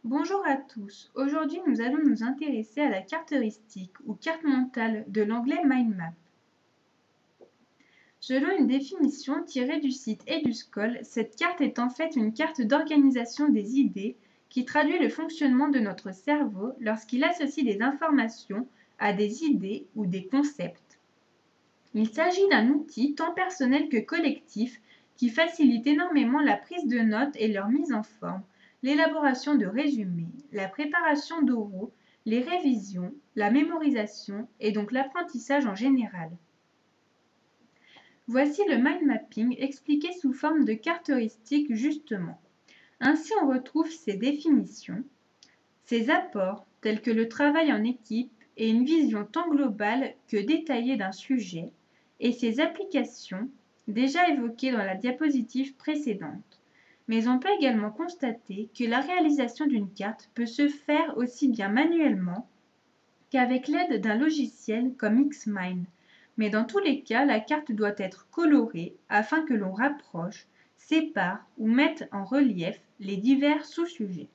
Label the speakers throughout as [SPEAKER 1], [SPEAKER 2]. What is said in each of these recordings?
[SPEAKER 1] Bonjour à tous, aujourd'hui nous allons nous intéresser à la carte heuristique ou carte mentale de l'anglais Mind Map. Selon une définition tirée du site EduSchool, cette carte est en fait une carte d'organisation des idées qui traduit le fonctionnement de notre cerveau lorsqu'il associe des informations à des idées ou des concepts. Il s'agit d'un outil tant personnel que collectif qui facilite énormément la prise de notes et leur mise en forme, l'élaboration de résumés, la préparation d'oraux, les révisions, la mémorisation et donc l'apprentissage en général. Voici le mind mapping expliqué sous forme de carte heuristique justement. Ainsi on retrouve ses définitions, ses apports tels que le travail en équipe et une vision tant globale que détaillée d'un sujet, et ses applications déjà évoquées dans la diapositive précédente. Mais on peut également constater que la réalisation d'une carte peut se faire aussi bien manuellement qu'avec l'aide d'un logiciel comme Xmind. Mais dans tous les cas, la carte doit être colorée afin que l'on rapproche, sépare ou mette en relief les divers sous-sujets.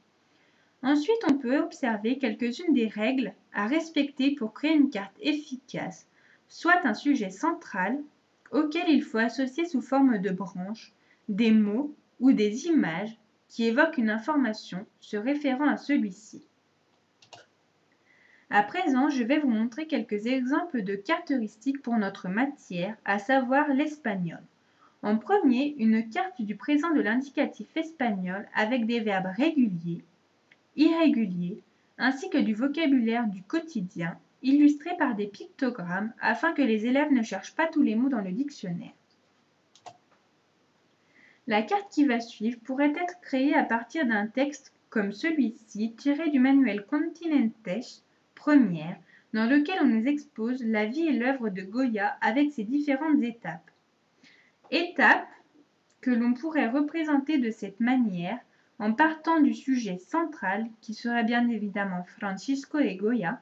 [SPEAKER 1] Ensuite, on peut observer quelques-unes des règles à respecter pour créer une carte efficace, soit un sujet central auquel il faut associer sous forme de branches des mots ou des images qui évoquent une information se référant à celui-ci. À présent, je vais vous montrer quelques exemples de cartes heuristiques pour notre matière, à savoir l'espagnol. En premier, une carte du présent de l'indicatif espagnol avec des verbes réguliers, irréguliers, ainsi que du vocabulaire du quotidien, illustré par des pictogrammes afin que les élèves ne cherchent pas tous les mots dans le dictionnaire. La carte qui va suivre pourrait être créée à partir d'un texte comme celui-ci tiré du manuel Continentes première, dans lequel on nous expose la vie et l'œuvre de Goya avec ses différentes étapes. Étapes que l'on pourrait représenter de cette manière en partant du sujet central qui serait bien évidemment Francisco de Goya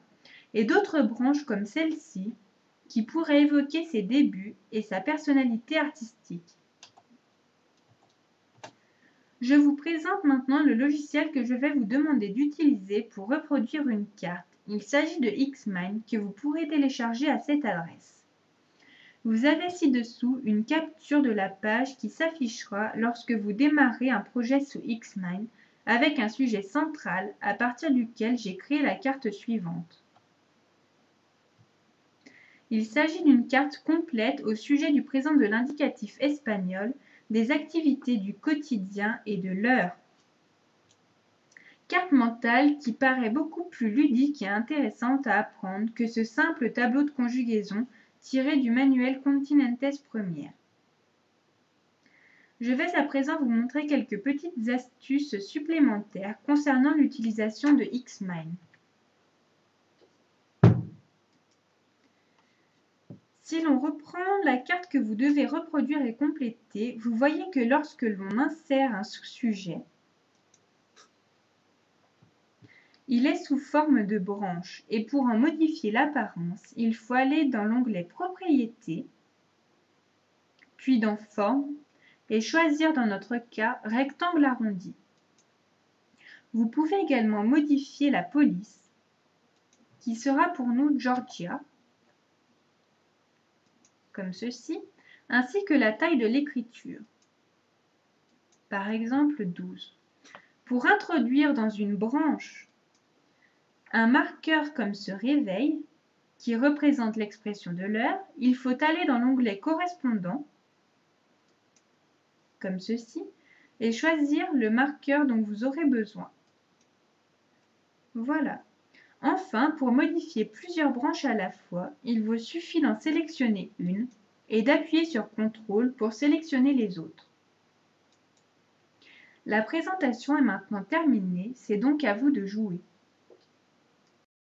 [SPEAKER 1] et d'autres branches comme celle-ci qui pourraient évoquer ses débuts et sa personnalité artistique. Je vous présente maintenant le logiciel que je vais vous demander d'utiliser pour reproduire une carte. Il s'agit de Xmind que vous pourrez télécharger à cette adresse. Vous avez ci-dessous une capture de la page qui s'affichera lorsque vous démarrez un projet sous Xmind avec un sujet central à partir duquel j'ai créé la carte suivante. Il s'agit d'une carte complète au sujet du présent de l'indicatif espagnol, des activités du quotidien et de l'heure. Carte mentale qui paraît beaucoup plus ludique et intéressante à apprendre que ce simple tableau de conjugaison tiré du manuel Continentes première. Je vais à présent vous montrer quelques petites astuces supplémentaires concernant l'utilisation de Xmind. Si l'on reprend la carte que vous devez reproduire et compléter, vous voyez que lorsque l'on insère un sous-sujet, il est sous forme de branche et pour en modifier l'apparence, il faut aller dans l'onglet Propriétés, puis dans Forme et choisir dans notre cas Rectangle arrondi. Vous pouvez également modifier la police, qui sera pour nous Georgia, comme ceci, ainsi que la taille de l'écriture, par exemple 12. Pour introduire dans une branche un marqueur comme ce réveil, qui représente l'expression de l'heure, il faut aller dans l'onglet correspondant, comme ceci, et choisir le marqueur dont vous aurez besoin. Voilà. Enfin, pour modifier plusieurs branches à la fois, il vous suffit d'en sélectionner une et d'appuyer sur CTRL pour sélectionner les autres. La présentation est maintenant terminée, c'est donc à vous de jouer.